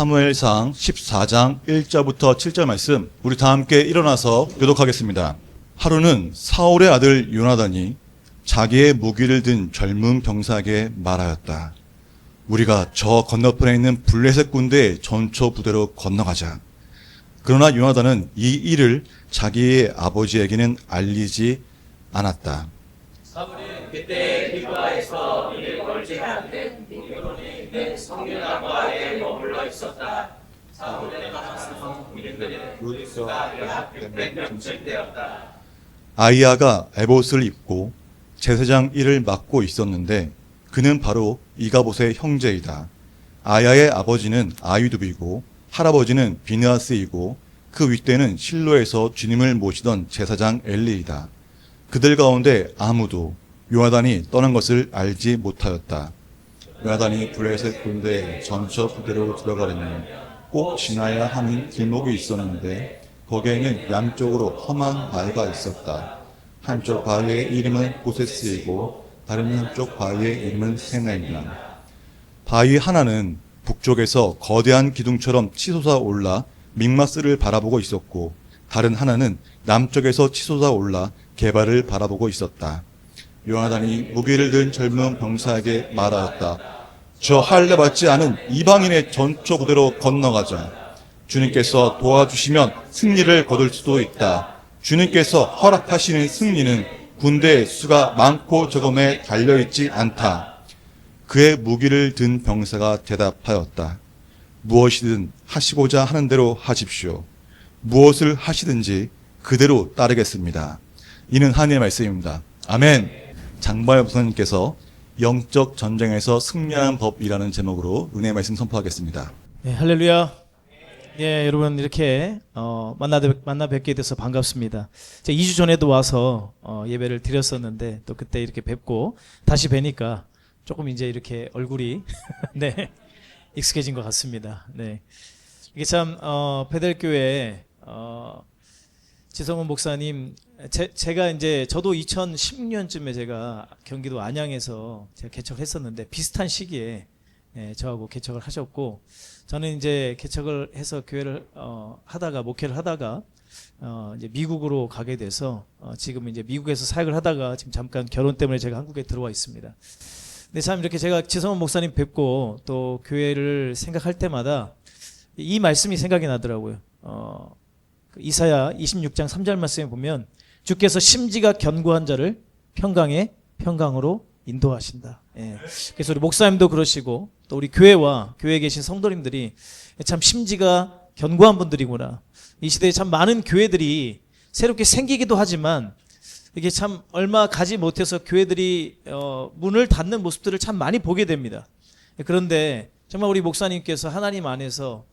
사무엘상 14장 1절부터 7절 말씀 우리 다 함께 일어나서 교독하겠습니다. 하루는 사울의 아들 요나단이 자기의 무기를 든 젊은 병사에게 말하였다. 우리가 저 건너편에 있는 블레셋 군대의 전초 부대로 건너가자. 그러나 요나단은 이 일을 자기의 아버지에게는 알리지 않았다. 사울은 그때 기브아에서 이를 멀지 않은 미그론에 있는 성류나무아에 머물러 있었다. 사울의 가서 이름은 루스가 약 600명쯤 되었다. 아이야가 에봇을 입고 제사장 일을 맡고 있었는데 그는 바로 이가봇의 형제이다. 아야의 아버지는 아유두비고 할아버지는 비느하스이고 그 윗대는 실로에서 주님을 모시던 제사장 엘리이다. 그들 가운데 아무도 요나단이 떠난 것을 알지 못하였다. 요나단이 블레셋 군대 전처 부대로 들어가려면 꼭 지나야 하는 길목이 있었는데 거기에는 양쪽으로 험한 바위가 있었다. 한쪽 바위의 이름은 보세스이고 다른 한쪽 바위의 이름은 세나이다. 바위 하나는 북쪽에서 거대한 기둥처럼 치솟아 올라 믹마스를 바라보고 있었고 다른 하나는 남쪽에서 치솟아 올라 게발을 바라보고 있었다. 요나단이 무기를 든 젊은 병사에게 말하였다. 저 할례 받지 않은 이방인의 전초 부대로 건너가자. 주님께서 도와주시면 승리를 거둘 수도 있다. 주님께서 허락하시는 승리는 군대의 수가 많고 적음에 달려있지 않다. 그의 무기를 든 병사가 대답하였다. 무엇이든 하시고자 하는 대로 하십시오. 무엇을 하시든지 그대로 따르겠습니다. 이는 하나님의 말씀입니다. 아멘. 장발 목사님께서 영적 전쟁에서 승리하는 법이라는 제목으로 은혜의 말씀 선포하겠습니다. 네, 할렐루야. 예, 여러분 이렇게 만나 뵙게 돼서 반갑습니다. 제가 2주 전에도 와서 예배를 드렸었는데 또 그때 이렇게 뵙고 다시 뵈니까 조금 이제 이렇게 얼굴이 네, 익숙해진 것 같습니다. 네, 이게 참 베델교회 지성훈 목사님 제가 이제 저도 2016년쯤에 제가 경기도 안양에서 제가 개척을 했었는데 비슷한 시기에 저하고 개척을 하셨고 저는 이제 개척을 해서 교회를 하다가 목회를 하다가 이제 미국으로 가게 돼서 지금 이제 미국에서 사역을 하다가 지금 잠깐 결혼 때문에 제가 한국에 들어와 있습니다. 근데 참 이렇게 제가 지성훈 목사님 뵙고 또 교회를 생각할 때마다 이 말씀이 생각이 나더라고요. 이사야 26장 3절 말씀에 보면 주께서 심지가 견고한 자를 평강에 평강으로 인도하신다. 예. 그래서 우리 목사님도 그러시고 또 우리 교회와 교회에 계신 성도님들이 참 심지가 견고한 분들이구나. 이 시대에 참 많은 교회들이 새롭게 생기기도 하지만 이게 참 얼마 가지 못해서 교회들이 문을 닫는 모습들을 참 많이 보게 됩니다. 그런데 정말 우리 목사님께서 하나님 안에서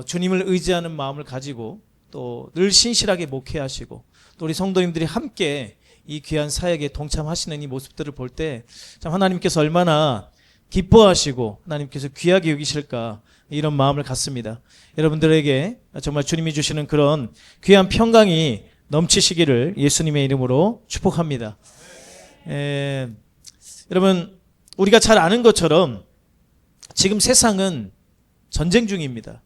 주님을 의지하는 마음을 가지고 또 늘 신실하게 목회하시고 또 우리 성도님들이 함께 이 귀한 사역에 동참하시는 이 모습들을 볼 때 참 하나님께서 얼마나 기뻐하시고 하나님께서 귀하게 여기실까 이런 마음을 갖습니다. 여러분들에게 정말 주님이 주시는 그런 귀한 평강이 넘치시기를 예수님의 이름으로 축복합니다. 여러분 우리가 잘 아는 것처럼 지금 세상은 전쟁 중입니다.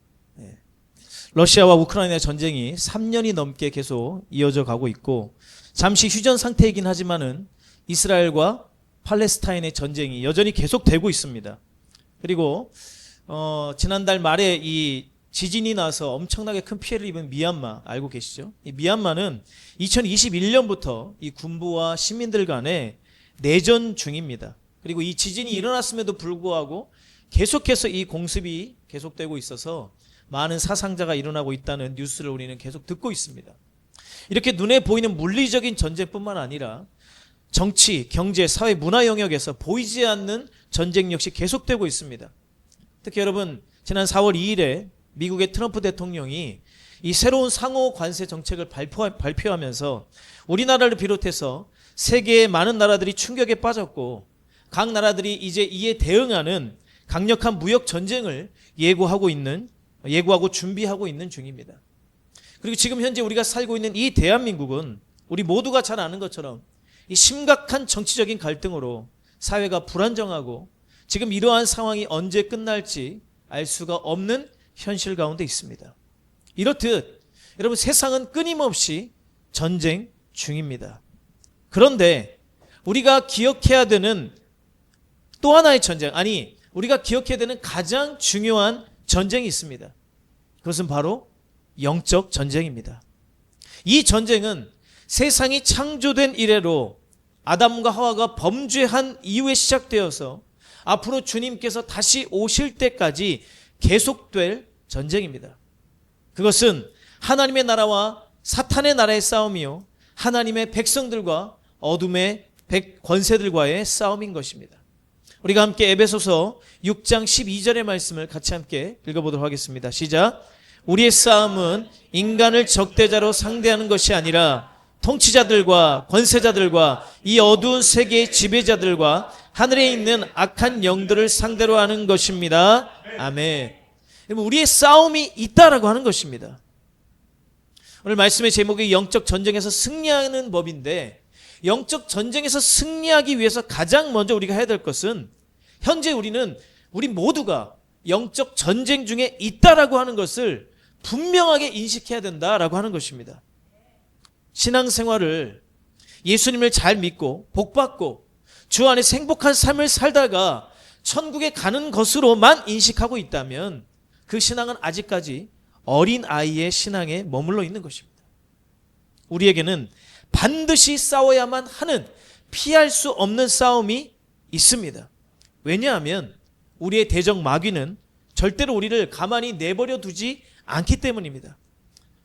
러시아와 우크라이나 전쟁이 3년이 넘게 계속 이어져 가고 있고 잠시 휴전 상태이긴 하지만은 이스라엘과 팔레스타인의 전쟁이 여전히 계속되고 있습니다. 그리고 지난달 말에 이 지진이 나서 엄청나게 큰 피해를 입은 미얀마 알고 계시죠? 이 미얀마는 2021년부터 이 군부와 시민들 간의 내전 중입니다. 그리고 이 지진이 일어났음에도 불구하고 계속해서 이 공습이 계속되고 있어서 많은 사상자가 일어나고 있다는 뉴스를 우리는 계속 듣고 있습니다. 이렇게 눈에 보이는 물리적인 전쟁뿐만 아니라 정치, 경제, 사회, 문화 영역에서 보이지 않는 전쟁 역시 계속되고 있습니다. 특히 여러분 지난 4월 2일에 미국의 트럼프 대통령이 이 새로운 상호 관세 정책을 발표하면서 우리나라를 비롯해서 세계의 많은 나라들이 충격에 빠졌고 각 나라들이 이제 이에 대응하는 강력한 무역 전쟁을 예고하고 준비하고 있는 중입니다. 그리고 지금 현재 우리가 살고 있는 이 대한민국은 우리 모두가 잘 아는 것처럼 이 심각한 정치적인 갈등으로 사회가 불안정하고 지금 이러한 상황이 언제 끝날지 알 수가 없는 현실 가운데 있습니다. 이렇듯 여러분 세상은 끊임없이 전쟁 중입니다. 그런데 우리가 기억해야 되는 또 하나의 전쟁, 아니 우리가 기억해야 되는 가장 중요한 전쟁이 있습니다. 그것은 바로 영적 전쟁입니다. 이 전쟁은 세상이 창조된 이래로 아담과 하와가 범죄한 이후에 시작되어서 앞으로 주님께서 다시 오실 때까지 계속될 전쟁입니다. 그것은 하나님의 나라와 사탄의 나라의 싸움이요, 하나님의 백성들과 어둠의 권세들과의 싸움인 것입니다. 우리가 함께 에베소서 6장 12절의 말씀을 같이 함께 읽어보도록 하겠습니다. 시작. 우리의 싸움은 인간을 적대자로 상대하는 것이 아니라 통치자들과 권세자들과 이 어두운 세계의 지배자들과 하늘에 있는 악한 영들을 상대로 하는 것입니다. 아멘. 우리의 싸움이 있다라고 하는 것입니다. 오늘 말씀의 제목이 영적 전쟁에서 승리하는 법인데, 영적 전쟁에서 승리하기 위해서 가장 먼저 우리가 해야 될 것은 현재 우리 모두가 영적 전쟁 중에 있다라고 하는 것을 분명하게 인식해야 된다라고 하는 것입니다. 신앙생활을 예수님을 잘 믿고 복받고 주 안에서 행복한 삶을 살다가 천국에 가는 것으로만 인식하고 있다면 그 신앙은 아직까지 어린 아이의 신앙에 머물러 있는 것입니다. 우리에게는 반드시 싸워야만 하는 피할 수 없는 싸움이 있습니다. 왜냐하면 우리의 대적 마귀는 절대로 우리를 가만히 내버려 두지 않기 때문입니다.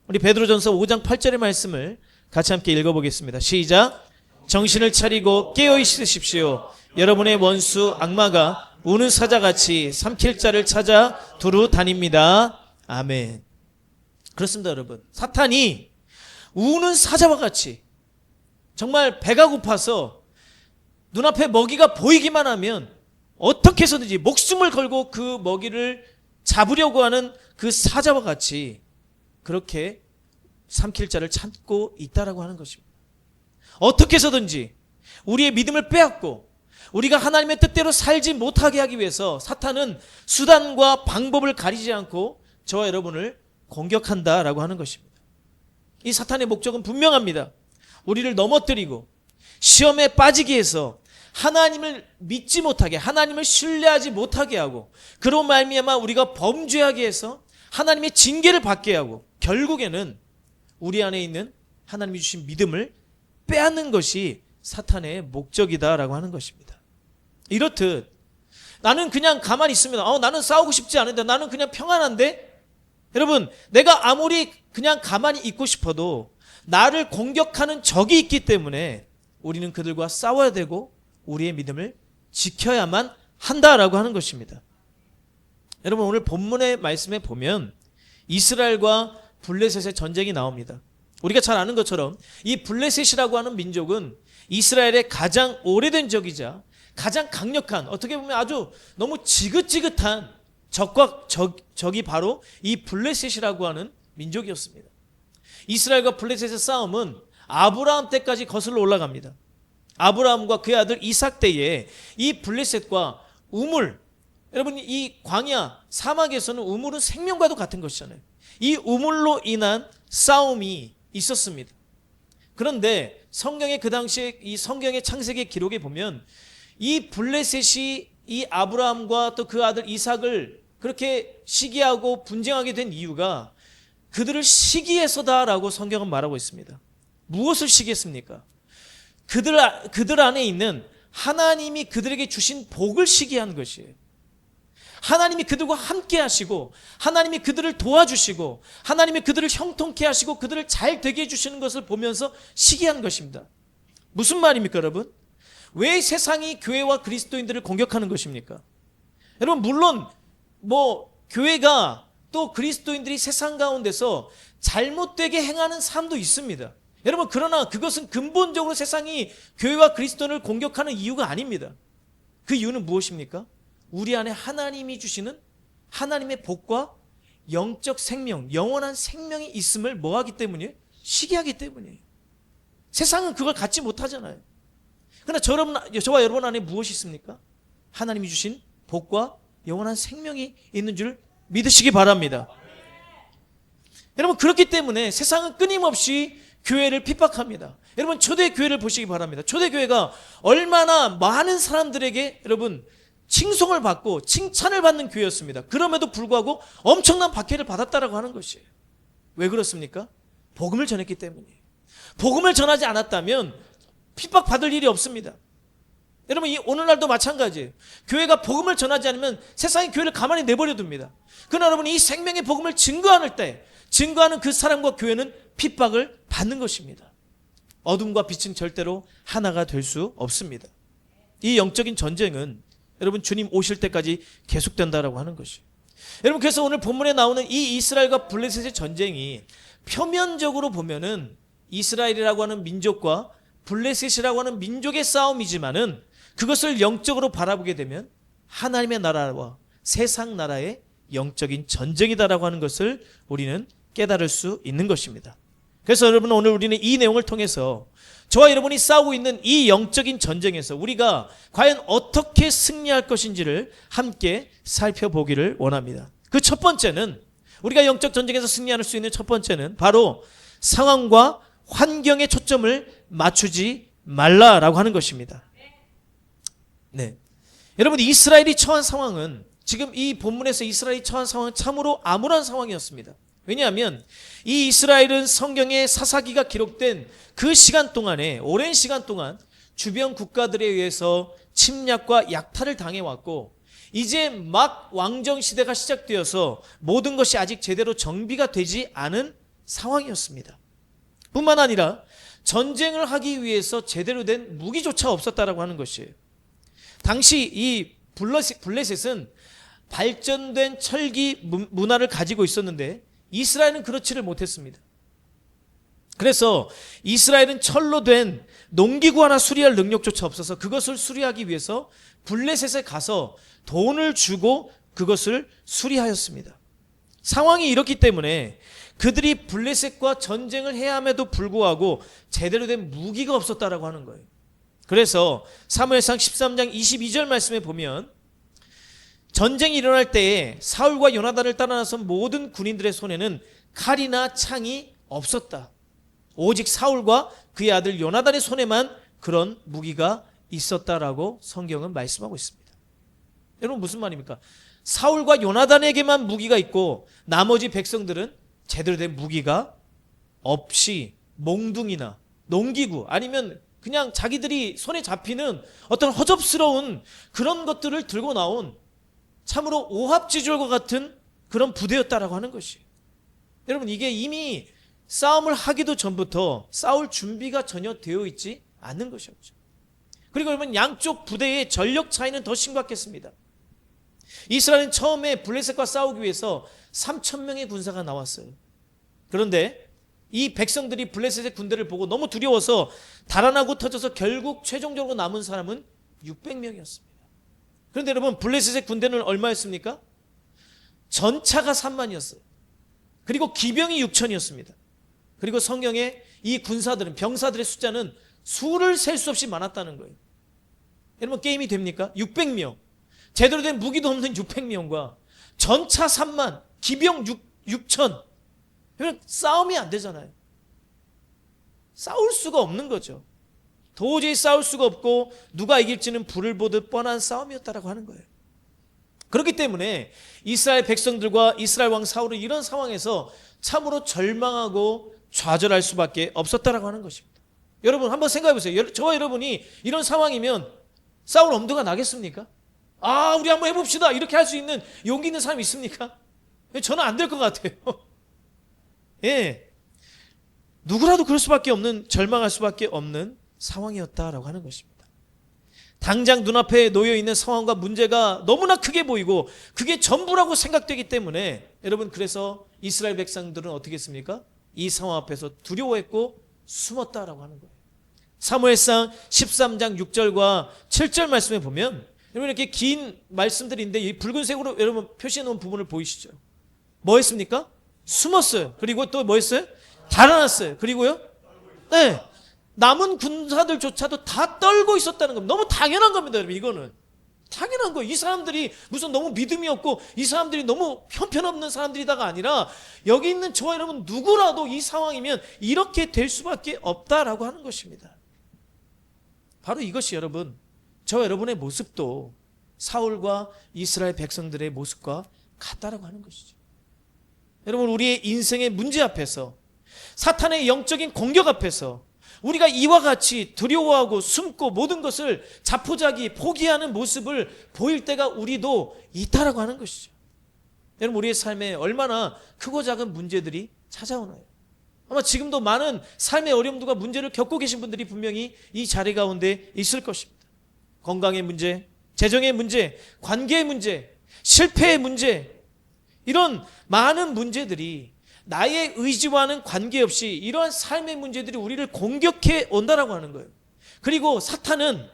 우리 베드로전서 5장 8절의 말씀을 같이 함께 읽어보겠습니다. 시작. 정신을 차리고 깨어 있으십시오. 여러분의 원수 악마가 우는 사자같이 삼킬 자를 찾아 두루 다닙니다. 아멘. 그렇습니다, 여러분. 사탄이 우는 사자와 같이 정말 배가 고파서 눈앞에 먹이가 보이기만 하면 어떻게 해서든지 목숨을 걸고 그 먹이를 잡으려고 하는 그 사자와 같이 그렇게 삼킬 자를 찾고 있다라고 하는 것입니다. 어떻게 해서든지 우리의 믿음을 빼앗고 우리가 하나님의 뜻대로 살지 못하게 하기 위해서 사탄은 수단과 방법을 가리지 않고 저와 여러분을 공격한다라고 하는 것입니다. 이 사탄의 목적은 분명합니다. 우리를 넘어뜨리고 시험에 빠지게 해서 하나님을 믿지 못하게, 하나님을 신뢰하지 못하게 하고, 그로 말미암아 우리가 범죄하게 해서 하나님의 징계를 받게 하고, 결국에는 우리 안에 있는 하나님이 주신 믿음을 빼앗는 것이 사탄의 목적이다라고 하는 것입니다. 이렇듯 나는 그냥 가만히 있습니다. 나는 싸우고 싶지 않은데, 나는 그냥 평안한데. 여러분, 내가 아무리 그냥 가만히 있고 싶어도 나를 공격하는 적이 있기 때문에 우리는 그들과 싸워야 되고 우리의 믿음을 지켜야만 한다라고 하는 것입니다. 여러분, 오늘 본문의 말씀에 보면 이스라엘과 블레셋의 전쟁이 나옵니다. 우리가 잘 아는 것처럼 이 블레셋이라고 하는 민족은 이스라엘의 가장 오래된 적이자 가장 강력한, 어떻게 보면 아주 너무 지긋지긋한 적이 바로 이 블레셋이라고 하는 민족이었습니다. 이스라엘과 블레셋의 싸움은 아브라함 때까지 거슬러 올라갑니다. 아브라함과 그의 아들 이삭 때에 이 블레셋과 우물, 여러분 이 광야 사막에서는 우물은 생명과도 같은 것이잖아요. 이 우물로 인한 싸움이 있었습니다. 그런데 성경의 그 당시에 이 성경의 창세기 기록에 보면 이 블레셋이 이 아브라함과 또 그 아들 이삭을 그렇게 시기하고 분쟁하게 된 이유가 그들을 시기해서다라고 성경은 말하고 있습니다. 무엇을 시기했습니까? 그들 안에 있는 하나님이 그들에게 주신 복을 시기한 것이에요. 하나님이 그들과 함께 하시고 하나님이 그들을 도와주시고 하나님이 그들을 형통케 하시고 그들을 잘 되게 해주시는 것을 보면서 시기한 것입니다. 무슨 말입니까, 여러분? 왜 세상이 교회와 그리스도인들을 공격하는 것입니까? 여러분, 물론 교회가 또 그리스도인들이 세상 가운데서 잘못되게 행하는 삶도 있습니다. 여러분, 그러나 그것은 근본적으로 세상이 교회와 그리스도인을 공격하는 이유가 아닙니다. 그 이유는 무엇입니까? 우리 안에 하나님이 주시는 하나님의 복과 영적 생명, 영원한 생명이 있음을 뭐하기 때문이에요? 시기하기 때문이에요. 세상은 그걸 갖지 못하잖아요. 그러나 저와 여러분 안에 무엇이 있습니까? 하나님이 주신 복과 영원한 생명이 있는 줄 믿으시기 바랍니다. 여러분, 그렇기 때문에 세상은 끊임없이 교회를 핍박합니다. 여러분, 초대교회를 보시기 바랍니다. 초대교회가 얼마나 많은 사람들에게 여러분 칭송을 받고 칭찬을 받는 교회였습니다. 그럼에도 불구하고 엄청난 박해를 받았다라고 하는 것이에요. 왜 그렇습니까? 복음을 전했기 때문이에요. 복음을 전하지 않았다면 핍박받을 일이 없습니다. 여러분, 이 오늘날도 마찬가지예요. 교회가 복음을 전하지 않으면 세상이 교회를 가만히 내버려 둡니다. 그러나 여러분, 이 생명의 복음을 증거하는 때, 증거하는 그 사람과 교회는 핍박을 받는 것입니다. 어둠과 빛은 절대로 하나가 될 수 없습니다. 이 영적인 전쟁은 여러분 주님 오실 때까지 계속된다라고 하는 것이에요. 여러분, 그래서 오늘 본문에 나오는 이 이스라엘과 블레셋의 전쟁이 표면적으로 보면은 이스라엘이라고 하는 민족과 블레셋이라고 하는 민족의 싸움이지만은 그것을 영적으로 바라보게 되면 하나님의 나라와 세상 나라의 영적인 전쟁이다라고 하는 것을 우리는 깨달을 수 있는 것입니다. 그래서 여러분, 오늘 우리는 이 내용을 통해서 저와 여러분이 싸우고 있는 이 영적인 전쟁에서 우리가 과연 어떻게 승리할 것인지를 함께 살펴보기를 원합니다. 그 첫 번째는, 우리가 영적 전쟁에서 승리할 수 있는 첫 번째는 바로 상황과 환경에 초점을 맞추지 말라라고 하는 것입니다. 네, 여러분, 이스라엘이 처한 상황은, 지금 이 본문에서 이스라엘이 처한 상황은 참으로 암울한 상황이었습니다. 왜냐하면 이 이스라엘은 성경의 사사기가 기록된 그 시간 동안에, 오랜 시간 동안 주변 국가들에 의해서 침략과 약탈을 당해왔고, 이제 막 왕정 시대가 시작되어서 모든 것이 아직 제대로 정비가 되지 않은 상황이었습니다. 뿐만 아니라 전쟁을 하기 위해서 제대로 된 무기조차 없었다라고 하는 것이에요. 당시 이 블레셋은 발전된 철기 문화를 가지고 있었는데 이스라엘은 그렇지를 못했습니다. 그래서 이스라엘은 철로 된 농기구 하나 수리할 능력조차 없어서 그것을 수리하기 위해서 블레셋에 가서 돈을 주고 그것을 수리하였습니다. 상황이 이렇기 때문에 그들이 블레셋과 전쟁을 해야 함에도 불구하고 제대로 된 무기가 없었다라고 하는 거예요. 그래서 사무엘상 13장 22절 말씀에 보면 전쟁이 일어날 때에 사울과 요나단을 따라 나선 모든 군인들의 손에는 칼이나 창이 없었다. 오직 사울과 그의 아들 요나단의 손에만 그런 무기가 있었다라고 성경은 말씀하고 있습니다. 여러분, 무슨 말입니까? 사울과 요나단에게만 무기가 있고 나머지 백성들은 제대로 된 무기가 없이 몽둥이나 농기구 아니면 그냥 자기들이 손에 잡히는 어떤 허접스러운 그런 것들을 들고 나온 참으로 오합지졸과 같은 그런 부대였다라고 하는 것이에요. 여러분, 이게 이미 싸움을 하기도 전부터 싸울 준비가 전혀 되어 있지 않는 것이었죠. 그리고 여러분, 양쪽 부대의 전력 차이는 더 심각했습니다. 이스라엘은 처음에 블레셋과 싸우기 위해서 3,000명의 군사가 나왔어요. 그런데 이 백성들이 블레셋의 군대를 보고 너무 두려워서 달아나고 터져서 결국 최종적으로 남은 사람은 600명이었습니다. 그런데 여러분, 블레셋의 군대는 얼마였습니까? 전차가 3만이었어요. 그리고 기병이 6천이었습니다. 그리고 성경에 이 군사들은, 병사들의 숫자는 수를 셀 수 없이 많았다는 거예요. 여러분, 게임이 됩니까? 600명. 제대로 된 무기도 없는 600명과 전차 3만, 기병 6천. 여러분, 싸움이 안 되잖아요. 싸울 수가 없는 거죠. 도저히 싸울 수가 없고 누가 이길지는 불을 보듯 뻔한 싸움이었다라고 하는 거예요. 그렇기 때문에 이스라엘 백성들과 이스라엘 왕 사울은 이런 상황에서 참으로 절망하고 좌절할 수밖에 없었다라고 하는 것입니다. 여러분, 한번 생각해 보세요. 저와 여러분이 이런 상황이면 싸울 엄두가 나겠습니까? 아, 우리 한번 해봅시다, 이렇게 할 수 있는 용기 있는 사람이 있습니까? 저는 안 될 것 같아요. 예, 누구라도 그럴 수밖에 없는, 절망할 수밖에 없는 상황이었다라고 하는 것입니다. 당장 눈앞에 놓여있는 상황과 문제가 너무나 크게 보이고 그게 전부라고 생각되기 때문에 여러분, 그래서 이스라엘 백성들은 어떻게 했습니까? 이 상황 앞에서 두려워했고 숨었다라고 하는 거예요. 사무엘상 13장 6절과 7절 말씀에 보면 여러분, 이렇게 긴 말씀들인데 이 붉은색으로 여러분 표시해 놓은 부분을 보이시죠? 뭐 했습니까? 숨었어요. 그리고 또 뭐 했어요? 달아났어요. 그리고요? 네, 남은 군사들조차도 다 떨고 있었다는 겁니다. 너무 당연한 겁니다, 여러분. 이거는 당연한 거예요. 이 사람들이 무슨 너무 믿음이 없고 이 사람들이 너무 형편없는 사람들이다가 아니라 여기 있는 저와 여러분 누구라도 이 상황이면 이렇게 될 수밖에 없다라고 하는 것입니다. 바로 이것이 여러분, 저와 여러분의 모습도 사울과 이스라엘 백성들의 모습과 같다라고 하는 것이죠. 여러분, 우리의 인생의 문제 앞에서, 사탄의 영적인 공격 앞에서 우리가 이와 같이 두려워하고 숨고 모든 것을 자포자기 포기하는 모습을 보일 때가 우리도 있다라고 하는 것이죠. 여러분, 우리의 삶에 얼마나 크고 작은 문제들이 찾아오나요? 아마 지금도 많은 삶의 어려움과 문제를 겪고 계신 분들이 분명히 이 자리 가운데 있을 것입니다. 건강의 문제, 재정의 문제, 관계의 문제, 실패의 문제, 이런 많은 문제들이 나의 의지와는 관계없이 이러한 삶의 문제들이 우리를 공격해 온다라고 하는 거예요. 그리고 사탄은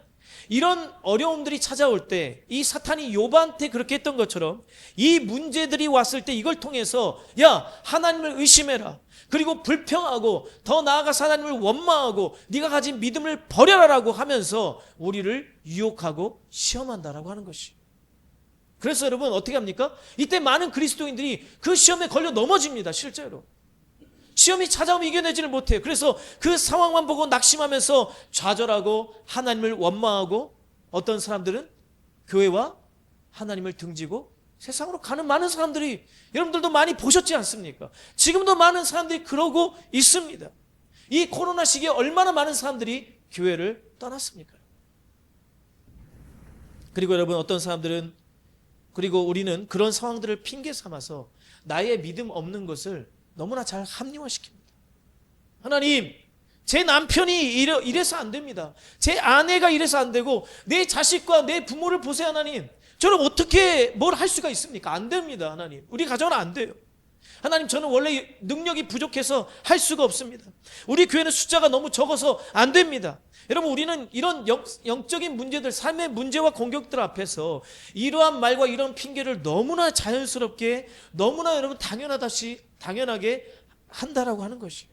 이런 어려움들이 찾아올 때, 이 사탄이 욥한테 그렇게 했던 것처럼 이 문제들이 왔을 때 이걸 통해서 야, 하나님을 의심해라, 그리고 불평하고 더 나아가서 하나님을 원망하고 네가 가진 믿음을 버려라라고 하면서 우리를 유혹하고 시험한다라고 하는 것이. 그래서 여러분 어떻게 합니까? 이때 많은 그리스도인들이 그 시험에 걸려 넘어집니다. 실제로 시험이 찾아오면 이겨내지를 못해요. 그래서 그 상황만 보고 낙심하면서 좌절하고 하나님을 원망하고, 어떤 사람들은 교회와 하나님을 등지고 세상으로 가는 많은 사람들이, 여러분들도 많이 보셨지 않습니까? 지금도 많은 사람들이 그러고 있습니다. 이 코로나 시기에 얼마나 많은 사람들이 교회를 떠났습니까? 그리고 여러분, 어떤 사람들은, 그리고 우리는 그런 상황들을 핑계 삼아서 나의 믿음 없는 것을 너무나 잘 합리화시킵니다. 하나님, 제 남편이 이래서 안 됩니다. 제 아내가 이래서 안 되고 내 자식과 내 부모를 보세요. 하나님, 저는 어떻게 뭘 할 수가 있습니까? 안 됩니다. 하나님, 우리 가정은 안 돼요. 하나님, 저는 원래 능력이 부족해서 할 수가 없습니다. 우리 교회는 숫자가 너무 적어서 안 됩니다. 여러분, 우리는 이런 영적인 문제들, 삶의 문제와 공격들 앞에서 이러한 말과 이런 핑계를 너무나 자연스럽게, 너무나 여러분 당연하게 한다라고 하는 것이에요.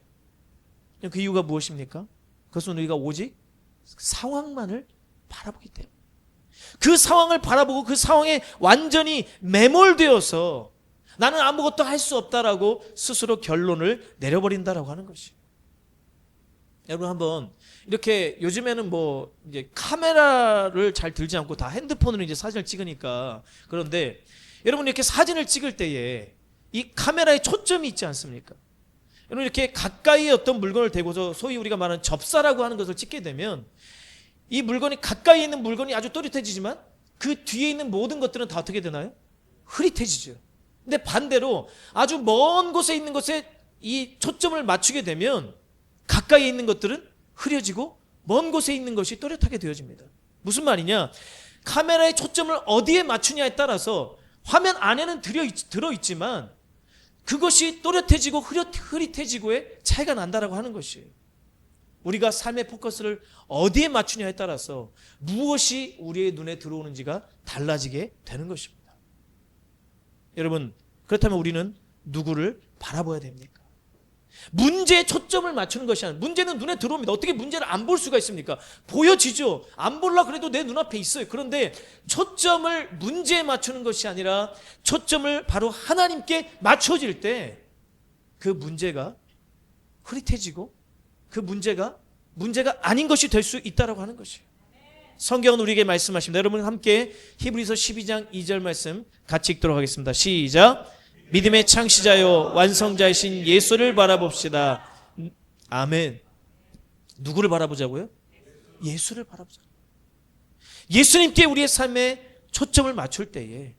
그 이유가 무엇입니까? 그것은 우리가 오직 상황만을 바라보기 때문에, 그 상황을 바라보고 그 상황에 완전히 매몰되어서 나는 아무것도 할 수 없다라고 스스로 결론을 내려버린다라고 하는 것이에요. 여러분, 한번 이렇게 요즘에는 뭐 이제 카메라를 잘 들지 않고 다 핸드폰으로 이제 사진을 찍으니까, 그런데 여러분 이렇게 사진을 찍을 때에 이 카메라에 초점이 있지 않습니까? 여러분, 이렇게 가까이에 어떤 물건을 대고서 소위 우리가 말하는 접사라고 하는 것을 찍게 되면 이 물건이, 가까이에 있는 물건이 아주 또렷해지지만 그 뒤에 있는 모든 것들은 다 어떻게 되나요? 흐릿해지죠. 근데 반대로 아주 먼 곳에 있는 것에 이 초점을 맞추게 되면 가까이에 있는 것들은 흐려지고 먼 곳에 있는 것이 또렷하게 되어집니다. 무슨 말이냐? 카메라의 초점을 어디에 맞추냐에 따라서 화면 안에는 들어있지만 그것이 또렷해지고 흐릿해지고의 차이가 난다라고 하는 것이에요. 우리가 삶의 포커스를 어디에 맞추냐에 따라서 무엇이 우리의 눈에 들어오는지가 달라지게 되는 것입니다. 여러분, 그렇다면 우리는 누구를 바라봐야 됩니까? 문제에 초점을 맞추는 것이 아니라, 문제는 눈에 들어옵니다. 어떻게 문제를 안 볼 수가 있습니까? 보여지죠. 안 볼라 그래도 내 눈앞에 있어요. 그런데 초점을 문제에 맞추는 것이 아니라 초점을 바로 하나님께 맞춰질 때 그 문제가 흐릿해지고 그 문제가 아닌 것이 될 수 있다라고 하는 것이에요. 성경은 우리에게 말씀하십니다. 여러분 함께 히브리서 12장 2절 말씀 같이 읽도록 하겠습니다. 시작. 믿음의 창시자요 완성자이신 예수를 바라봅시다. 아멘. 누구를 바라보자고요? 예수를 바라보자. 예수님께 우리의 삶에 초점을 맞출 때에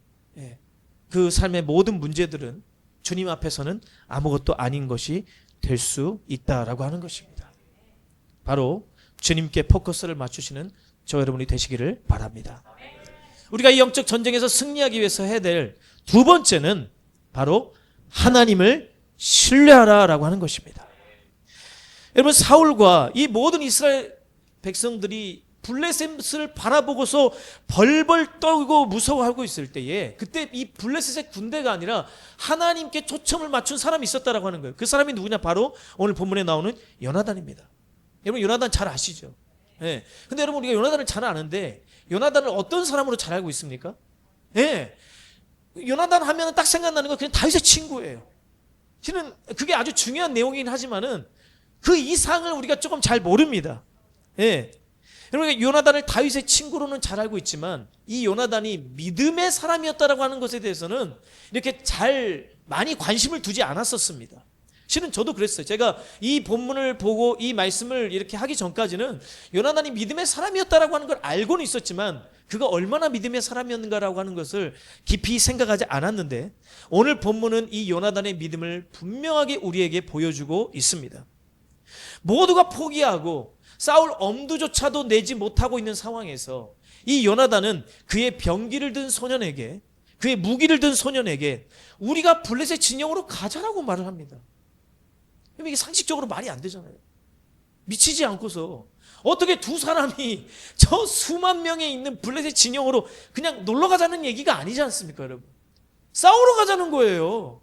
그 삶의 모든 문제들은 주님 앞에서는 아무것도 아닌 것이 될 수 있다라고 하는 것입니다. 바로 주님께 포커스를 맞추시는 저 여러분이 되시기를 바랍니다. 우리가 이 영적 전쟁에서 승리하기 위해서 해야 될 두 번째는 바로 하나님을 신뢰하라라고 하는 것입니다. 여러분, 사울과 이 모든 이스라엘 백성들이 블레셋을 바라보고서 벌벌 떨고 무서워하고 있을 때에, 그때 이 블레셋의 군대가 아니라 하나님께 초점을 맞춘 사람이 있었다라고 하는 거예요. 그 사람이 누구냐? 바로 오늘 본문에 나오는 요나단입니다. 여러분, 요나단 잘 아시죠? 네. 근데 여러분, 우리가 요나단을 잘 아는데 요나단을 어떤 사람으로 잘 알고 있습니까? 예. 요나단 하면 딱 생각나는 건 그냥 다윗의 친구예요. 실은 그게 아주 중요한 내용이긴 하지만은 그 이상을 우리가 조금 잘 모릅니다. 예. 여러분, 요나단을 다윗의 친구로는 잘 알고 있지만 이 요나단이 믿음의 사람이었다라고 하는 것에 대해서는 이렇게 잘 많이 관심을 두지 않았었습니다. 실은 저도 그랬어요. 제가 이 본문을 보고 이 말씀을 이렇게 하기 전까지는 요나단이 믿음의 사람이었다라고 하는 걸 알고는 있었지만 그가 얼마나 믿음의 사람이었는가라고 하는 것을 깊이 생각하지 않았는데 오늘 본문은 이 요나단의 믿음을 분명하게 우리에게 보여주고 있습니다. 모두가 포기하고 싸울 엄두조차도 내지 못하고 있는 상황에서 이 요나단은 그의 병기를 든 소년에게, 그의 무기를 든 소년에게 우리가 블레셋 진영으로 가자라고 말을 합니다. 이게 상식적으로 말이 안 되잖아요. 미치지 않고서 어떻게 두 사람이 저 수만 명에 있는 블레셋 진영으로 그냥 놀러 가자는 얘기가 아니지 않습니까, 여러분? 싸우러 가자는 거예요.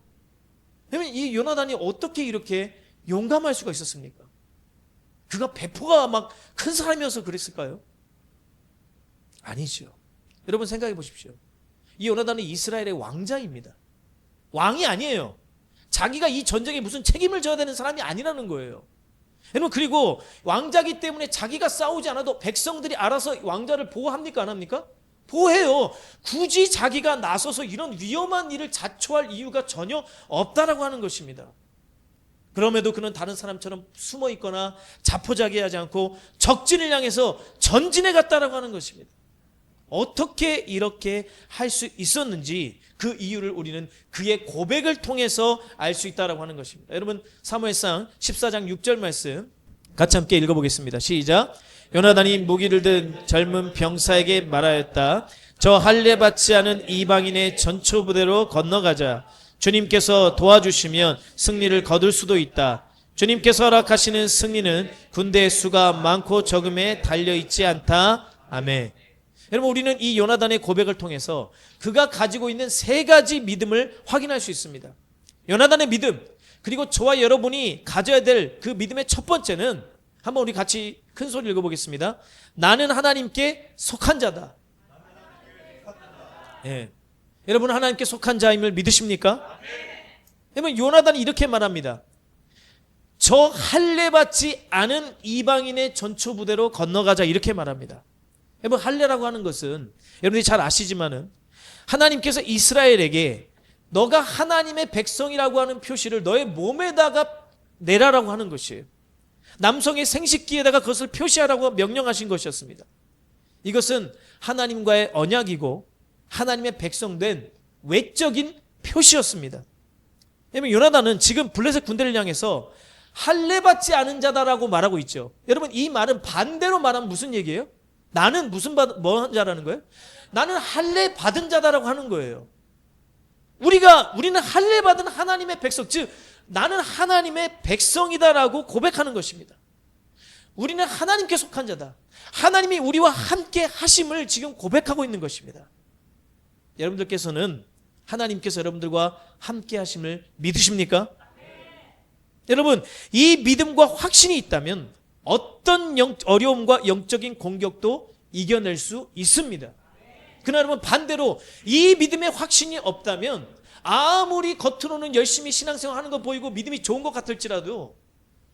그러면 이 요나단이 어떻게 이렇게 용감할 수가 있었습니까? 그가 배포가 막 큰 사람이어서 그랬을까요? 아니죠. 여러분 생각해 보십시오. 이 요나단은 이스라엘의 왕자입니다. 왕이 아니에요. 자기가 이 전쟁에 무슨 책임을 져야 되는 사람이 아니라는 거예요. 여러분, 그리고 왕자기 때문에 자기가 싸우지 않아도 백성들이 알아서 왕자를 보호합니까? 안 합니까? 보호해요. 굳이 자기가 나서서 이런 위험한 일을 자초할 이유가 전혀 없다라고 하는 것입니다. 그럼에도 그는 다른 사람처럼 숨어 있거나 자포자기하지 않고 적진을 향해서 전진해 갔다라고 하는 것입니다. 어떻게 이렇게 할 수 있었는지 그 이유를 우리는 그의 고백을 통해서 알 수 있다라고 하는 것입니다. 여러분, 사무엘상 14장 6절 말씀 같이 함께 읽어보겠습니다. 시작. 요나단이 무기를 든 젊은 병사에게 말하였다. 저 할례 받지 않은 이방인의 전초 부대로 건너가자. 주님께서 도와주시면 승리를 거둘 수도 있다. 주님께서 허락하시는 승리는 군대의 수가 많고 적음에 달려있지 않다. 아멘. 여러분, 우리는 이 요나단의 고백을 통해서 그가 가지고 있는 세 가지 믿음을 확인할 수 있습니다. 요나단의 믿음, 그리고 저와 여러분이 가져야 될 그 믿음의 첫 번째는 한번 우리 같이 큰 소리 읽어보겠습니다. 나는 하나님께 속한 자다. 예. 여러분, 하나님께 속한 자임을 믿으십니까? 여러분, 요나단이 이렇게 말합니다. 저 할례 받지 않은 이방인의 전초 부대로 건너가자, 이렇게 말합니다. 여러분, 할례라고 하는 것은 여러분들이 잘 아시지만은 하나님께서 이스라엘에게 너가 하나님의 백성이라고 하는 표시를 너의 몸에다가 내라라고 하는 것이에요. 남성의 생식기에다가 그것을 표시하라고 명령하신 것이었습니다. 이것은 하나님과의 언약이고 하나님의 백성된 외적인 표시였습니다. 여러분, 요나단은 지금 블레셋 군대를 향해서 할례 받지 않은 자다라고 말하고 있죠. 여러분, 이 말은 반대로 말하면 무슨 얘기예요? 나는 뭐 자라는 거예요? 나는 할례 받은 자다라고 하는 거예요. 우리는 할례 받은 하나님의 백성, 즉 나는 하나님의 백성이다라고 고백하는 것입니다. 우리는 하나님께 속한 자다. 하나님이 우리와 함께 하심을 지금 고백하고 있는 것입니다. 여러분들께서는 하나님께서 여러분들과 함께 하심을 믿으십니까? 여러분, 이 믿음과 확신이 있다면 어떤 어려움과 영적인 공격도 이겨낼 수 있습니다. 그러나 여러분, 반대로 이 믿음의 확신이 없다면 아무리 겉으로는 열심히 신앙생활하는 거 보이고 믿음이 좋은 것 같을지라도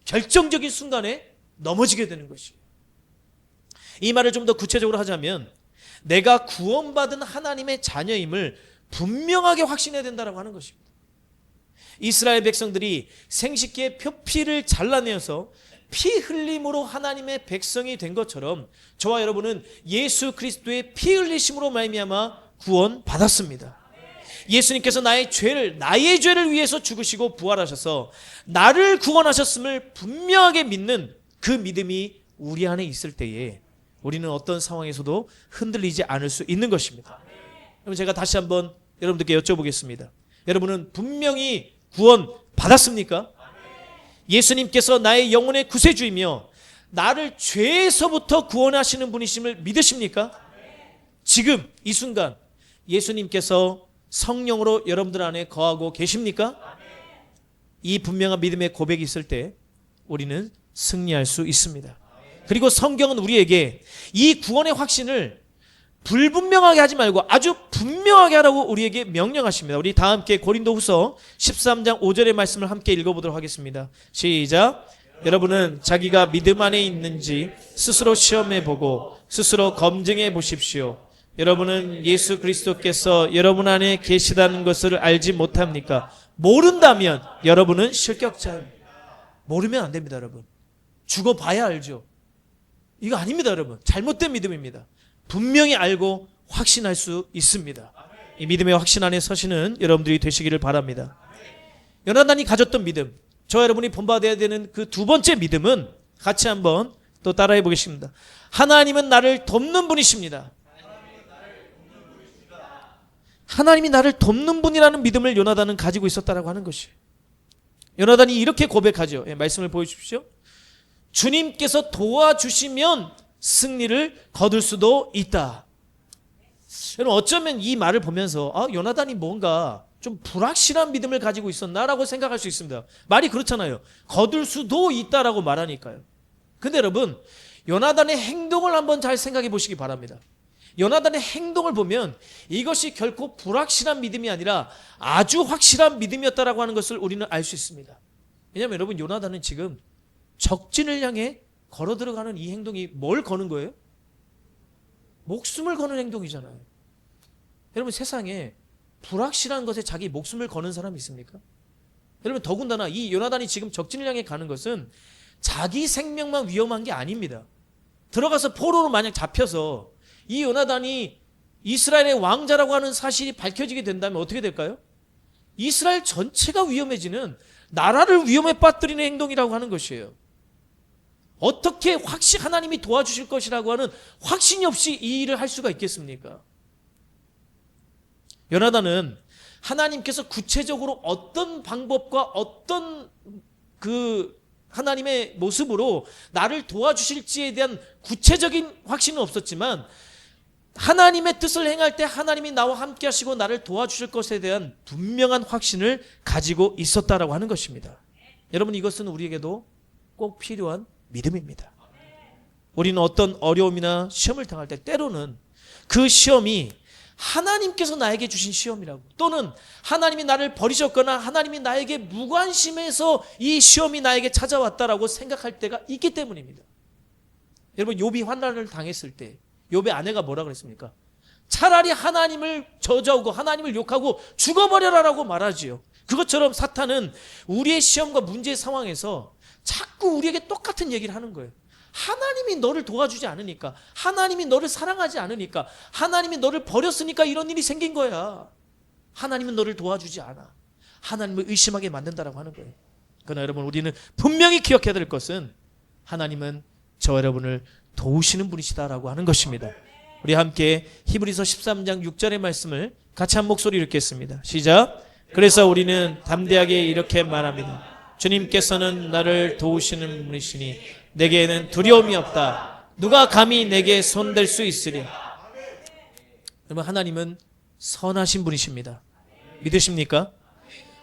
결정적인 순간에 넘어지게 되는 것이에요. 이 말을 좀 더 구체적으로 하자면 내가 구원받은 하나님의 자녀임을 분명하게 확신해야 된다고 하는 것입니다. 이스라엘 백성들이 생식기의 표피를 잘라내어서 피 흘림으로 하나님의 백성이 된 것처럼 저와 여러분은 예수 그리스도의 피 흘리심으로 말미암아 구원받았습니다. 예수님께서 나의 죄를 위해서 죽으시고 부활하셔서 나를 구원하셨음을 분명하게 믿는 그 믿음이 우리 안에 있을 때에 우리는 어떤 상황에서도 흔들리지 않을 수 있는 것입니다. 그럼 제가 다시 한번 여러분들께 여쭤보겠습니다. 여러분은 분명히 구원 받았습니까? 예수님께서 나의 영혼의 구세주이며 나를 죄에서부터 구원하시는 분이심을 믿으십니까? 지금 이 순간 예수님께서 성령으로 여러분들 안에 거하고 계십니까? 이 분명한 믿음의 고백이 있을 때 우리는 승리할 수 있습니다. 그리고 성경은 우리에게 이 구원의 확신을 불분명하게 하지 말고 아주 분명하게 하라고 우리에게 명령하십니다. 우리 다 함께 고린도후서 13장 5절의 말씀을 함께 읽어보도록 하겠습니다. 시작. 여러분은 자기가 믿음 안에 있는지 스스로 시험해보고 스스로 검증해 보십시오. 여러분은 예수 그리스도께서 여러분 안에 계시다는 것을 알지 못합니까? 모른다면 여러분은 실격자입니다. 모르면 안 됩니다, 여러분. 죽어봐야 알죠. 이거 아닙니다, 여러분. 잘못된 믿음입니다. 분명히 알고 확신할 수 있습니다. 이 믿음의 확신 안에 서시는 여러분들이 되시기를 바랍니다. 요나단이 가졌던 믿음, 저 여러분이 본받아야 되는 그 두 번째 믿음은 같이 한번 또 따라해 보겠습니다. 하나님은 나를 돕는 분이십니다. 하나님이 나를 돕는 분이라는 믿음을 요나단은 가지고 있었다라고 하는 것이에요. 요나단이 이렇게 고백하죠. 예, 말씀을 보여주십시오. 주님께서 도와주시면 승리를 거둘 수도 있다. 여러분, 어쩌면 이 말을 보면서 요나단이 뭔가 좀 불확실한 믿음을 가지고 있었나라고 생각할 수 있습니다. 말이 그렇잖아요. 거둘 수도 있다라고 말하니까요. 근데 여러분, 요나단의 행동을 한번 잘 생각해 보시기 바랍니다. 요나단의 행동을 보면 이것이 결코 불확실한 믿음이 아니라 아주 확실한 믿음이었다라고 하는 것을 우리는 알 수 있습니다. 왜냐하면 여러분, 요나단은 지금 적진을 향해 걸어 들어가는 이 행동이 뭘 거는 거예요? 목숨을 거는 행동이잖아요. 여러분, 세상에 불확실한 것에 자기 목숨을 거는 사람이 있습니까? 여러분, 더군다나 이 요나단이 지금 적진을 향해 가는 것은 자기 생명만 위험한 게 아닙니다. 들어가서 포로로 만약 잡혀서 이 요나단이 이스라엘의 왕자라고 하는 사실이 밝혀지게 된다면 어떻게 될까요? 이스라엘 전체가 위험해지는, 나라를 위험에 빠뜨리는 행동이라고 하는 것이에요. 어떻게 하나님이 도와주실 것이라고 하는 확신이 없이 이 일을 할 수가 있겠습니까? 요나단은 하나님께서 구체적으로 어떤 방법과 어떤 하나님의 모습으로 나를 도와주실지에 대한 구체적인 확신은 없었지만 하나님의 뜻을 행할 때 하나님이 나와 함께 하시고 나를 도와주실 것에 대한 분명한 확신을 가지고 있었다라고 하는 것입니다. 여러분, 이것은 우리에게도 꼭 필요한 믿음입니다. 우리는 어떤 어려움이나 시험을 당할 때 때로는 그 시험이 하나님께서 나에게 주신 시험이라고, 또는 하나님이 나를 버리셨거나 하나님이 나에게 무관심해서 이 시험이 나에게 찾아왔다라고 생각할 때가 있기 때문입니다. 여러분, 욥이 환난을 당했을 때 욥의 아내가 뭐라 그랬습니까? 차라리 하나님을 저주하고 하나님을 욕하고 죽어버려라라고 말하지요. 그것처럼 사탄은 우리의 시험과 문제의 상황에서 자꾸 우리에게 똑같은 얘기를 하는 거예요. 하나님이 너를 도와주지 않으니까, 하나님이 너를 사랑하지 않으니까, 하나님이 너를 버렸으니까 이런 일이 생긴 거야. 하나님은 너를 도와주지 않아. 하나님을 의심하게 만든다라고 하는 거예요. 그러나 여러분, 우리는 분명히 기억해야 될 것은 하나님은 저 여러분을 도우시는 분이시다라고 하는 것입니다. 우리 함께 히브리서 13장 6절의 말씀을 같이 한 목소리 읽겠습니다. 시작. 그래서 우리는 담대하게 이렇게 말합니다. 주님께서는 나를 도우시는 분이시니 내게는 두려움이 없다. 누가 감히 내게 손댈 수 있으랴. 여러분, 하나님은 선하신 분이십니다. 믿으십니까?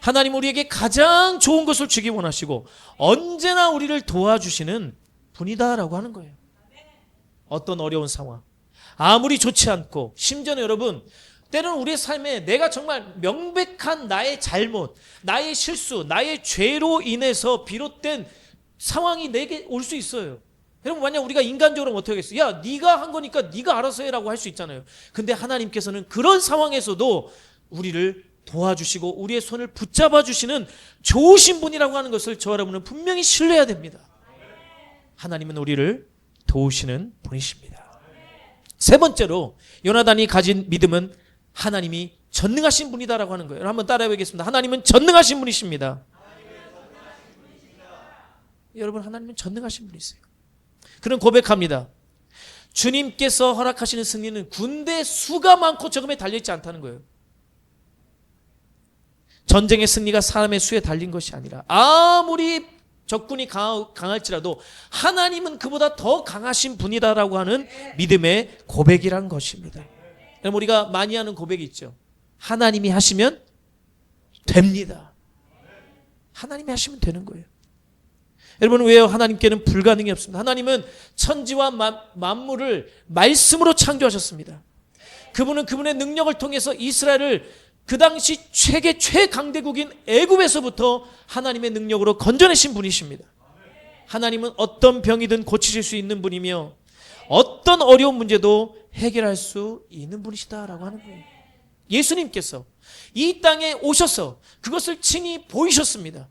하나님 우리에게 가장 좋은 것을 주기 원하시고 언제나 우리를 도와주시는 분이다라고 하는 거예요. 어떤 어려운 상황, 아무리 좋지 않고, 심지어는 여러분, 때로는 우리의 삶에 내가 정말 명백한 나의 잘못, 나의 실수, 나의 죄로 인해서 비롯된 상황이 내게 올 수 있어요. 여러분, 만약 우리가 인간적으로 어떻게 하겠어요? 야, 네가 한 거니까 네가 알아서 해라고 할 수 있잖아요. 근데 하나님께서는 그런 상황에서도 우리를 도와주시고 우리의 손을 붙잡아 주시는 좋으신 분이라고 하는 것을 저 여러분은 분명히 신뢰해야 됩니다. 하나님은 우리를 도우시는 분이십니다. 세 번째로 요나단이 가진 믿음은 하나님이 전능하신 분이다라고 하는 거예요. 한번 따라해 보겠습니다. 하나님은 전능하신 분이십니다. 여러분, 하나님은 전능하신 분이세요. 그는 고백합니다. 주님께서 허락하시는 승리는 군대 수가 많고 적음에 달려있지 않다는 거예요. 전쟁의 승리가 사람의 수에 달린 것이 아니라 아무리 적군이 강할지라도 하나님은 그보다 더 강하신 분이다라고 하는 믿음의 고백이란 것입니다. 여러분, 우리가 많이 하는 고백이 있죠. 하나님이 하시면 됩니다. 하나님이 하시면 되는 거예요. 여러분, 왜요? 하나님께는 불가능이 없습니다. 하나님은 천지와 만물을 말씀으로 창조하셨습니다. 그분은 그분의 능력을 통해서 이스라엘을 그 당시 세계 최강대국인 애굽에서부터 하나님의 능력으로 건져내신 분이십니다. 하나님은 어떤 병이든 고치실 수 있는 분이며 어떤 어려운 문제도 해결할 수 있는 분이시다라고 하는 거예요. 예수님께서 이 땅에 오셔서 그것을 친히 보이셨습니다.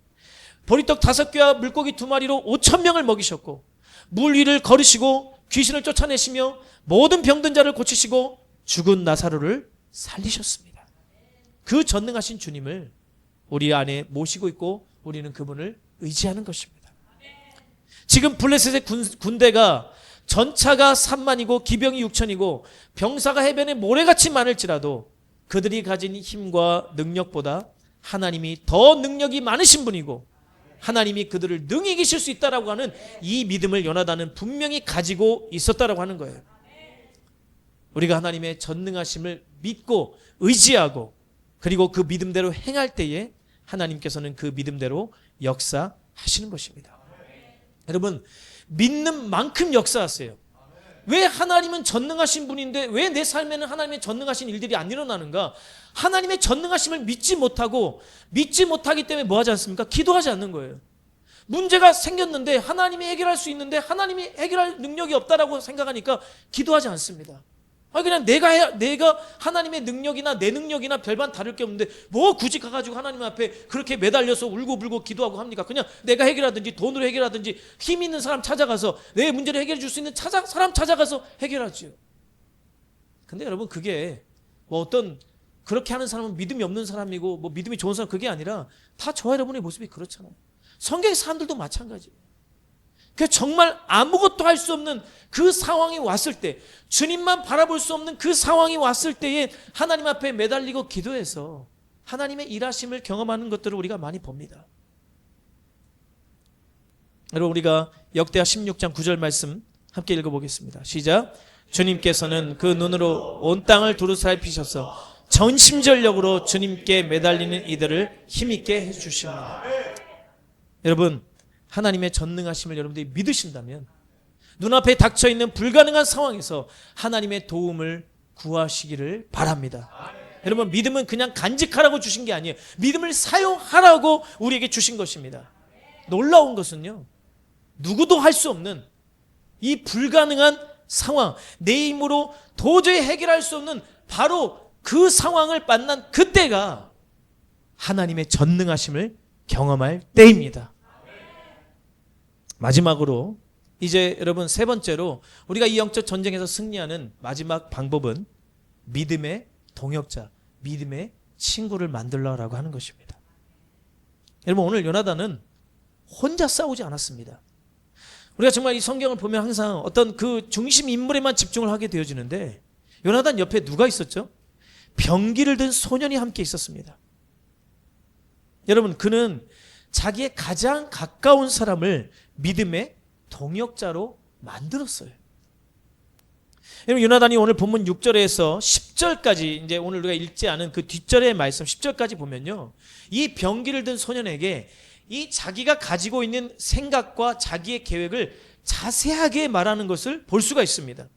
보리떡 5개와 물고기 2마리로 5,000명을 먹이셨고, 물 위를 걸으시고 귀신을 쫓아내시며 모든 병든 자를 고치시고 죽은 나사로를 살리셨습니다. 그 전능하신 주님을 우리 안에 모시고 있고 우리는 그분을 의지하는 것입니다. 지금 블레셋의 군대가 전차가 3만이고 기병이 6천이고 병사가 해변에 모래같이 많을지라도 그들이 가진 힘과 능력보다 하나님이 더 능력이 많으신 분이고 하나님이 그들을 능히 이기실 수 있다라고 하는 이 믿음을 요나단은 분명히 가지고 있었다라고 하는 거예요. 우리가 하나님의 전능하심을 믿고 의지하고 그리고 그 믿음대로 행할 때에 하나님께서는 그 믿음대로 역사하시는 것입니다. 여러분, 믿는 만큼 역사하세요. 왜 하나님은 전능하신 분인데 왜 내 삶에는 하나님의 전능하신 일들이 안 일어나는가? 하나님의 전능하심을 믿지 못하기 때문에 뭐 하지 않습니까? 기도하지 않는 거예요. 문제가 생겼는데 하나님이 해결할 수 있는데 하나님이 해결할 능력이 없다라고 생각하니까 기도하지 않습니다. 그냥 내가 하나님의 능력이나 내 능력이나 별반 다를 게 없는데 뭐 굳이 가가지고 하나님 앞에 그렇게 매달려서 울고불고 기도하고 합니까? 그냥 내가 해결하든지 돈으로 해결하든지 힘 있는 사람 찾아가서 내 문제를 해결해 줄 수 있는 사람 찾아가서 해결하지요. 근데 여러분, 그게 뭐 어떤 그렇게 하는 사람은 믿음이 없는 사람이고 뭐 믿음이 좋은 사람, 그게 아니라 다 저와 여러분의 모습이 그렇잖아요. 성경의 사람들도 마찬가지예요. 그 정말 아무것도 할 수 없는 그 상황이 왔을 때, 주님만 바라볼 수 없는 그 상황이 왔을 때에 하나님 앞에 매달리고 기도해서 하나님의 일하심을 경험하는 것들을 우리가 많이 봅니다. 여러분, 우리가 역대하 16장 9절 말씀 함께 읽어보겠습니다. 시작. 주님께서는 그 눈으로 온 땅을 두루살피셔서 전심전력으로 주님께 매달리는 이들을 힘있게 해주십니다. 여러분, 하나님의 전능하심을 여러분들이 믿으신다면 눈앞에 닥쳐있는 불가능한 상황에서 하나님의 도움을 구하시기를 바랍니다. 여러분, 믿음은 그냥 간직하라고 주신 게 아니에요. 믿음을 사용하라고 우리에게 주신 것입니다. 놀라운 것은요, 누구도 할 수 없는 이 불가능한 상황, 내 힘으로 도저히 해결할 수 없는 바로 그 상황을 만난 그때가 하나님의 전능하심을 경험할 때입니다. 마지막으로 이제 여러분, 세 번째로 우리가 이 영적 전쟁에서 승리하는 마지막 방법은 믿음의 동역자, 믿음의 친구를 만들라라고 하는 것입니다. 여러분, 오늘 요나단은 혼자 싸우지 않았습니다. 우리가 정말 이 성경을 보면 항상 어떤 그 중심 인물에만 집중을 하게 되어지는데 요나단 옆에 누가 있었죠? 병기를 든 소년이 함께 있었습니다. 여러분, 그는 자기의 가장 가까운 사람을 믿음의 동역자로 만들었어요. 여러분, 요나단이 오늘 본문 6절에서 10절까지 이제 오늘 우리가 읽지 않은 그 뒷절의 말씀 10절까지 보면요, 이 병기를 든 소년에게 이 자기가 가지고 있는 생각과 자기의 계획을 자세하게 말하는 것을 볼 수가 있습니다.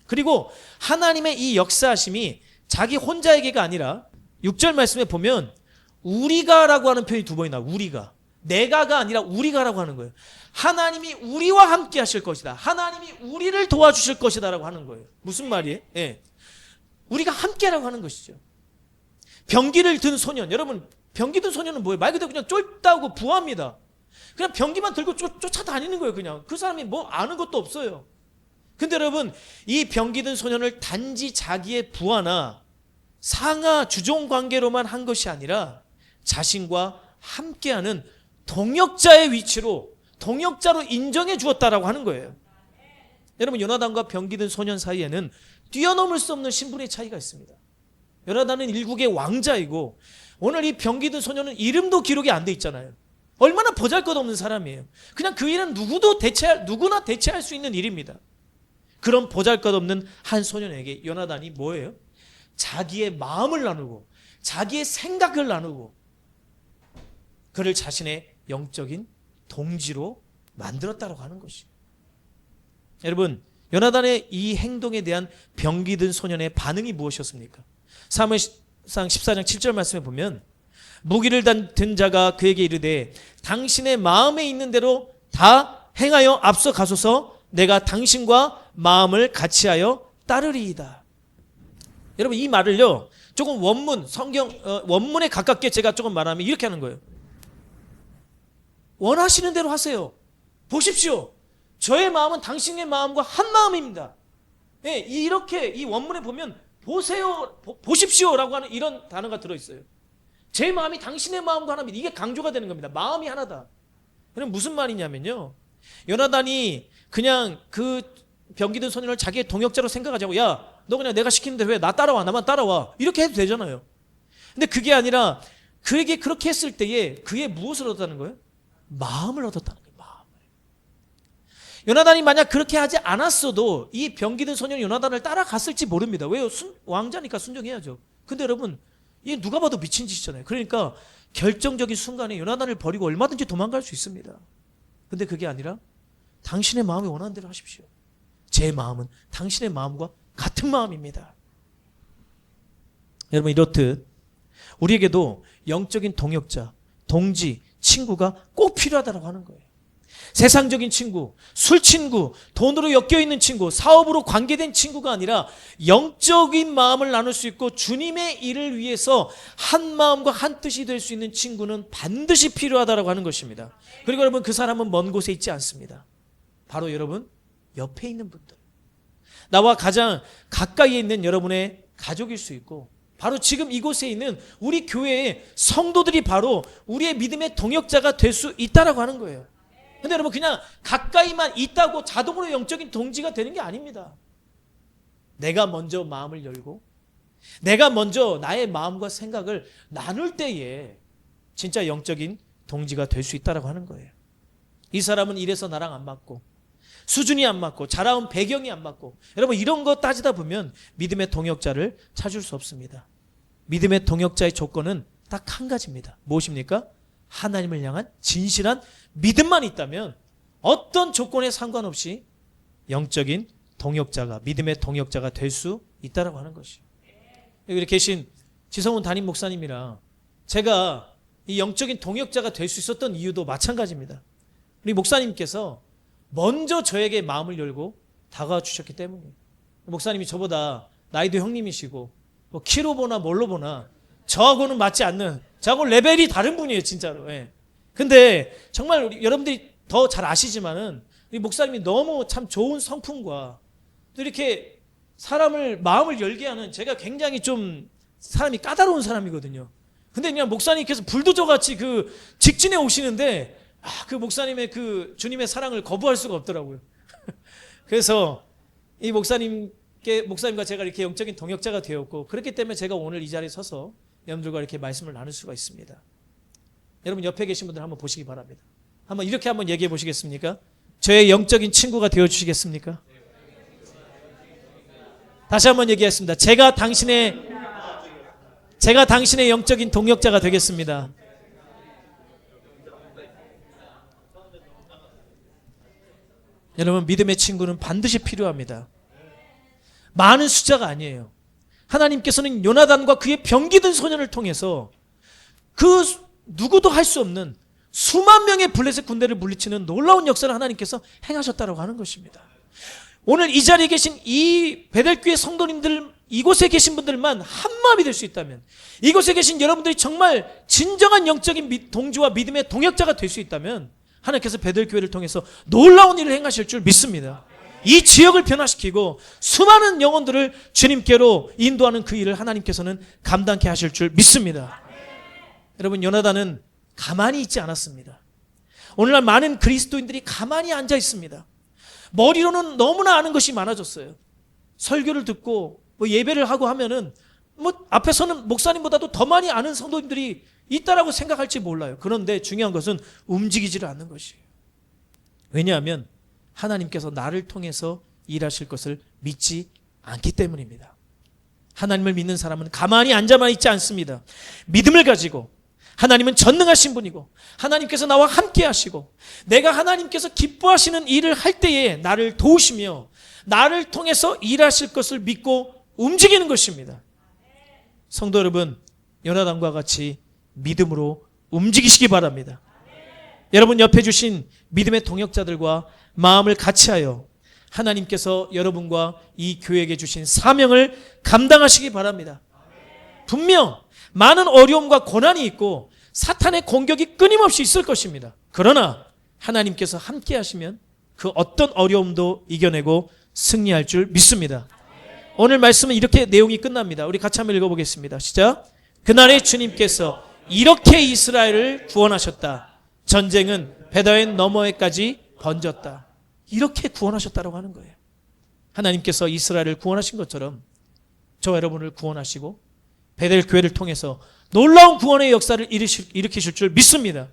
그리고 하나님의 이 역사하심이 자기 혼자에게가 아니라 6절 말씀에 보면 우리가라고 하는 표현이 2번이 나와요. 우리가. 내가가 아니라 우리가라고 하는 거예요. 하나님이 우리와 함께 하실 것이다. 하나님이 우리를 도와주실 것이다 라고 하는 거예요. 무슨 말이에요? 예. 우리가 함께라고 하는 것이죠. 병기를 든 소년. 여러분, 병기 든 소년은 뭐예요? 말 그대로 그냥 쫄다고 부합니다. 그냥 병기만 들고 쫓아다니는 거예요. 그냥 그 사람이 뭐 아는 것도 없어요. 근데 여러분, 이 병기 든 소년을 단지 자기의 부하나 상하 주종 관계로만 한 것이 아니라 자신과 함께하는 동역자의 위치로, 동역자로 인정해 주었다라고 하는 거예요. 여러분, 요나단과 병기 든 소년 사이에는 뛰어넘을 수 없는 신분의 차이가 있습니다. 요나단은 일국의 왕자이고 오늘 이 병기 든 소년은 이름도 기록이 안 돼 있잖아요. 얼마나 보잘것없는 사람이에요. 그냥 그 일은 누구나 대체할 수 있는 일입니다. 그런 보잘것없는 한 소년에게 요나단이 뭐예요? 자기의 마음을 나누고 자기의 생각을 나누고 그를 자신의 영적인 동지로 만들었다고 하는 것이에요. 여러분, 요나단의 이 행동에 대한 병기 든 소년의 반응이 무엇이었습니까? 사무엘상 14장 7절 말씀에 보면 무기를 든 자가 그에게 이르되 당신의 마음에 있는 대로 다 행하여 앞서 가소서 내가 당신과 마음을 같이하여 따르리이다. 여러분 이 말을요 조금 원문에 가깝게 제가 조금 말하면 이렇게 하는 거예요. 원하시는 대로 하세요. 보십시오. 저의 마음은 당신의 마음과 한 마음입니다. 예, 이렇게 이 원문에 보면 보세요, 보십시오라고 하는 이런 단어가 들어있어요. 제 마음이 당신의 마음과 하나입니다. 이게 강조가 되는 겁니다. 마음이 하나다. 그럼 무슨 말이냐면요. 요나단이 그냥 그 병기든 소년을 자기의 동역자로 생각하지 않고 야, 너 그냥 내가 시키는데 왜 나 따라와, 나만 따라와 이렇게 해도 되잖아요. 근데 그게 아니라 그에게 그렇게 했을 때에 그의 무엇을 얻었다는 거예요? 마음을 얻었다는 거예요. 마음을. 요나단이 만약 그렇게 하지 않았어도 이 병기든 소년이 요나단을 따라갔을지 모릅니다. 왜요? 왕자니까 순종해야죠. 근데 여러분 이게 누가 봐도 미친 짓이잖아요. 그러니까 결정적인 순간에 요나단을 버리고 얼마든지 도망갈 수 있습니다. 근데 그게 아니라 당신의 마음이 원하는 대로 하십시오. 제 마음은 당신의 마음과 같은 마음입니다. 여러분 이렇듯 우리에게도 영적인 동역자, 동지, 친구가 꼭 필요하다고 하는 거예요. 세상적인 친구, 술 친구, 돈으로 엮여있는 친구, 사업으로 관계된 친구가 아니라 영적인 마음을 나눌 수 있고 주님의 일을 위해서 한 마음과 한 뜻이 될 수 있는 친구는 반드시 필요하다고 하는 것입니다. 그리고 여러분 그 사람은 먼 곳에 있지 않습니다. 바로 여러분 옆에 있는 분들, 나와 가장 가까이에 있는 여러분의 가족일 수 있고 바로 지금 이곳에 있는 우리 교회의 성도들이 바로 우리의 믿음의 동역자가 될 수 있다라고 하는 거예요. 근데 여러분 그냥 가까이만 있다고 자동으로 영적인 동지가 되는 게 아닙니다. 내가 먼저 마음을 열고 내가 먼저 나의 마음과 생각을 나눌 때에 진짜 영적인 동지가 될 수 있다라고 하는 거예요. 이 사람은 이래서 나랑 안 맞고 수준이 안 맞고 자라온 배경이 안 맞고 여러분 이런 거 따지다 보면 믿음의 동역자를 찾을 수 없습니다. 믿음의 동역자의 조건은 딱 한 가지입니다. 무엇입니까? 하나님을 향한 진실한 믿음만 있다면 어떤 조건에 상관없이 영적인 동역자가 믿음의 동역자가 될 수 있다라고 하는 것이에요. 여기 계신 지성훈 담임 목사님이랑 제가 이 영적인 동역자가 될 수 있었던 이유도 마찬가지입니다. 우리 목사님께서 먼저 저에게 마음을 열고 다가와 주셨기 때문이에요. 목사님이 저보다 나이도 형님이시고 뭐 키로 보나 뭘로 보나 저하고는 맞지 않는, 저하고 레벨이 다른 분이에요 진짜로. 예. 근데 정말 우리 여러분들이 더 잘 아시지만은 우리 목사님이 너무 참 좋은 성품과 또 이렇게 사람을 마음을 열게 하는, 제가 굉장히 좀 사람이 까다로운 사람이거든요. 근데 그냥 목사님께서 불도저 같이 그 직진해 오시는데 그 목사님의 그 주님의 사랑을 거부할 수가 없더라고요. 그래서 이 목사님과 제가 이렇게 영적인 동역자가 되었고 그렇기 때문에 제가 오늘 이 자리에 서서 여러분들과 이렇게 말씀을 나눌 수가 있습니다. 여러분 옆에 계신 분들 한번 보시기 바랍니다. 이렇게 한번 얘기해 보시겠습니까? 저의 영적인 친구가 되어 주시겠습니까? 다시 한번 얘기하겠습니다. 제가 당신의 영적인 동역자가 되겠습니다. 여러분 믿음의 친구는 반드시 필요합니다. 많은 숫자가 아니에요. 하나님께서는 요나단과 그의 병기든 소년을 통해서 그 누구도 할 수 없는 수만 명의 블레셋 군대를 물리치는 놀라운 역사를 하나님께서 행하셨다고 하는 것입니다. 오늘 이 자리에 계신 이 베델교회 성도님들, 이곳에 계신 분들만 한 마음이 될 수 있다면, 이곳에 계신 여러분들이 정말 진정한 영적인 동지와 믿음의 동역자가 될 수 있다면 하나님께서 베델교회를 통해서 놀라운 일을 행하실 줄 믿습니다. 이 지역을 변화시키고 수많은 영혼들을 주님께로 인도하는 그 일을 하나님께서는 감당케 하실 줄 믿습니다. 여러분 요나단은 가만히 있지 않았습니다. 오늘날 많은 그리스도인들이 가만히 앉아 있습니다. 머리로는 너무나 아는 것이 많아졌어요. 설교를 듣고 예배를 하고 하면은 앞에서는 목사님보다도 더 많이 아는 성도님들이 있다라고 생각할지 몰라요. 그런데 중요한 것은 움직이지를 않는 것이에요. 왜냐하면 하나님께서 나를 통해서 일하실 것을 믿지 않기 때문입니다. 하나님을 믿는 사람은 가만히 앉아만 있지 않습니다. 믿음을 가지고 하나님은 전능하신 분이고 하나님께서 나와 함께 하시고 내가 하나님께서 기뻐하시는 일을 할 때에 나를 도우시며 나를 통해서 일하실 것을 믿고 움직이는 것입니다. 성도 여러분, 요나단과 같이 믿음으로 움직이시기 바랍니다. 여러분 옆에 주신 믿음의 동역자들과 마음을 같이하여 하나님께서 여러분과 이 교회에게 주신 사명을 감당하시기 바랍니다. 분명 많은 어려움과 고난이 있고 사탄의 공격이 끊임없이 있을 것입니다. 그러나 하나님께서 함께 하시면 그 어떤 어려움도 이겨내고 승리할 줄 믿습니다. 오늘 말씀은 이렇게 내용이 끝납니다. 우리 같이 한번 읽어보겠습니다. 시작. 그날에 주님께서 이렇게 이스라엘을 구원하셨다. 전쟁은 베다웬 너머에까지 번졌다. 이렇게 구원하셨다라고 하는 거예요. 하나님께서 이스라엘을 구원하신 것처럼 저와 여러분을 구원하시고 베델 교회를 통해서 놀라운 구원의 역사를 일으키실 줄 믿습니다.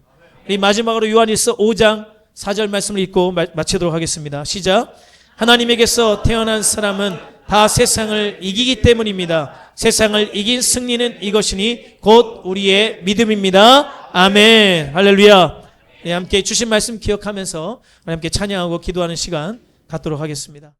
우리 마지막으로 요한일서 5장 4절 말씀을 읽고 마치도록 하겠습니다. 시작. 하나님에게서 태어난 사람은 다 세상을 이기기 때문입니다. 세상을 이긴 승리는 이것이니 곧 우리의 믿음입니다. 아멘. 할렐루야. 네, 함께 주신 말씀 기억하면서 함께 찬양하고 기도하는 시간 갖도록 하겠습니다.